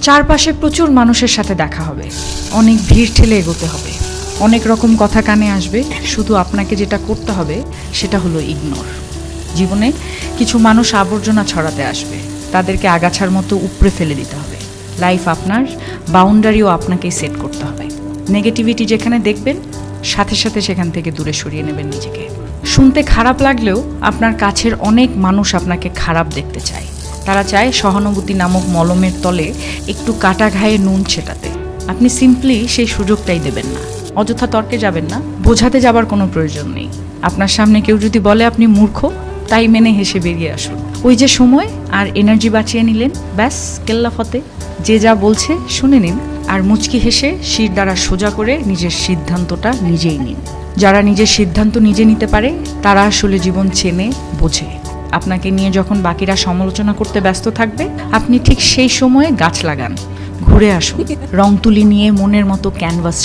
চারপাশে প্রচুর মানুষের সাথে দেখা হবে, অনেক ভিড় ঠেলে এগোতে হবে, অনেক রকম কথা কানে আসবে। শুধু আপনাকে যেটা করতে হবে সেটা হলো ইগনোর। জীবনে কিছু মানুষ আবর্জনা ছড়াতে আসবে, তাদেরকে আগাছার মতো উপড়ে ফেলে দিতে হবে। লাইফ আপনার, বাউন্ডারিও আপনাকেই সেট করতে হবে। নেগেটিভিটি যেখানে দেখবেন সাথে সাথে সেখান থেকে দূরে সরিয়ে নেবেন নিজেকে। শুনতে খারাপ লাগলেও আপনার কাছের অনেক মানুষ আপনাকে খারাপ দেখতে চায়। তারা চায় সহানুভূতি নামক মলমের তলে একটু কাটা ঘায়ে নুন ছেটাতে। আপনি সিম্পলি সেই সুযোগটাই দেবেন না। অযথা তর্কে যাবেন না, বোঝাতে যাবার কোনো প্রয়োজন নেই। আপনার সামনে কেউ যদি বলে আপনি মূর্খ, তাই মেনে হেসে বেরিয়ে আসুন। ওই যে সময় আর এনার্জি বাঁচিয়ে নিলেন, ব্যাস কেল্লা ফতে। যে যা বলছে শুনে নিন, আর মুচকি হেসে শির দ্বারা সোজা করে নিজের সিদ্ধান্তটা নিজেই নিন। যারা নিজের সিদ্ধান্ত নিজে নিতে পারে তারা আসলে জীবন চেনে, বোঝে। আপনাকে নিয়ে যখন বাকিরা সমালোচনা করতে ব্যস্ত থাকবে, আপনি ঠিক সেই সময়ে গাছ লাগান, ঘুরে আসুন, রং তুলি নিয়ে মনের মতো ক্যানভাস